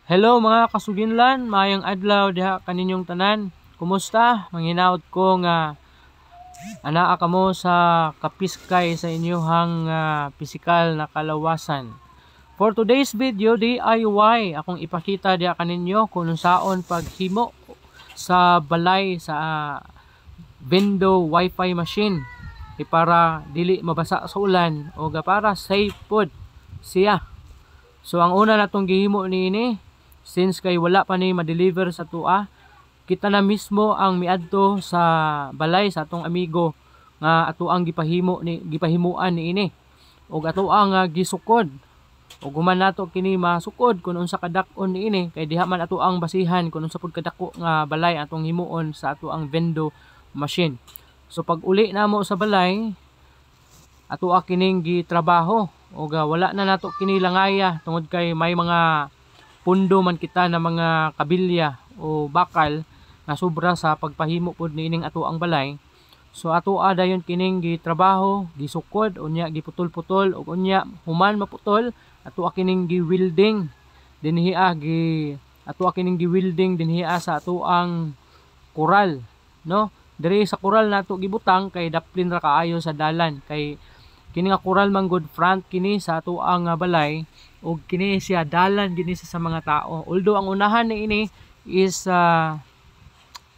Hello mga kasuginlan, mayang adlaw diha kaninyong tanan. Kumusta? Manghinaot ko nga anaa kamo sa kapiskay sa inyohang pisikal na kalawasan. For today's video, DIY akong ipakita diha kaninyo kung saon paghimo sa balay sa Vendo Wi-Fi machine para dili mabasa sa ulan o para safe pod siya. So ang una natong gihimo niini, since kay wala pa ni ma-deliver sa tua, kita na mismo ang miadto sa balay sa atong amigo nga ato ang gipahimuan niini og ato ang gisukod og human nato kini masukod kun unsa kadak-on niini kay diha man ato ang basihan kun unsa pud kadako nga balay atong himuon sa ato ang Vendo machine. So pag uli namo sa balay, ato kining gitrabaho og wala na nato kini langaya tungod kay may mga pundo man kita na mga kabilya o bakal na sobra sa pagpahimo pod niining ato ang balay. So ato dayon kining gitrabaho, gisukod unya giputol-putol og unya human maputol ato kining gi-welding dinhi dinhi sa ato ang koral, no? Diri sa koral nato gibutang kay daplin ra kaayo sa dalan kay kini nga koral man good front kini sa ato ang balay ug kini siya dalan gini sa mga tao. Although ang unahan niini is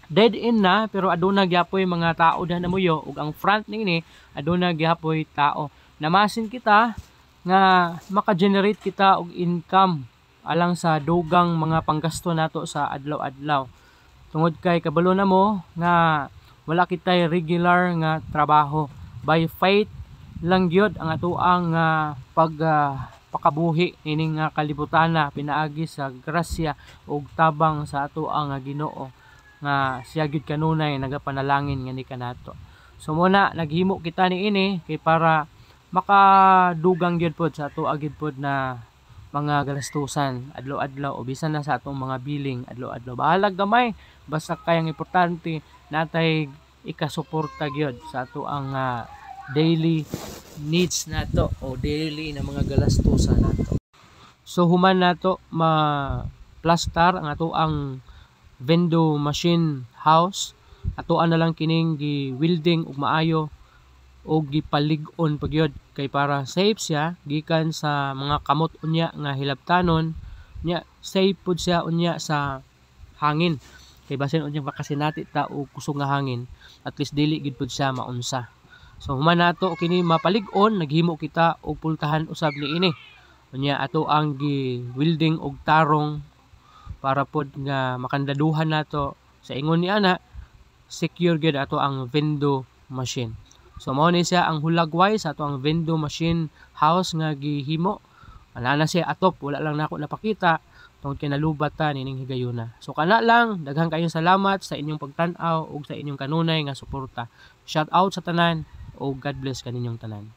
dead end na, pero aduna gyapoy mga tao diha namuyo ug ang front niini aduna gyapoy tao. Namasin kita nga maka-generate kita og income alang sa dugang mga panggasto nato sa adlaw-adlaw. Tungod kay kabalo na mo nga wala kitay regular nga trabaho. By faith lang gyud ang ato ang pakabuhi ining kalibutana pinaagi sa grasya ug tabang sa ato ang Ginoo nga siya gyud kanunay nagapanalangin nga ni kanato. So muna naghimo kita niini kay para makadugang gyud pod sa ato agid pod na mga galastusan adlaw-adlaw o bisan na sa atong mga billing adlaw-adlaw. Bahalag gamay basta kay ang importante natay ikasuporta gyud sa ato ang daily needs nato o daily na mga galastusan nato. So human nato ma-plaster ang ato ang Vendo machine house, ato na lang kining gi-welding og maayo og gipalig-on pagyod kay para safe siya gikan sa mga kamot unya nga hilabtanon nya, safe pud siya unya sa hangin kay basin unya makasinati ta og kusog nga hangin, at least dili gid pud siya maunsa. So human nato kini mapalig-on, naghimo kita og pultahan usab niini unya ato ang gi-welding og tarong para pod nga makandaduhan nato sa ingon ni ana secure gyud ato ang Vendo machine. So mao ni siya ang hulagway sa ato ang Vendo machine house nga gihimo. Ana na siya atop, wala lang nako napakita tungod kay nalubat ta nining higayuna. So kana lang, daghang kayong salamat sa inyong pagtan-aw ug sa inyong kanunay nga suporta. Shout out sa tanan o God bless kaninyong tanan.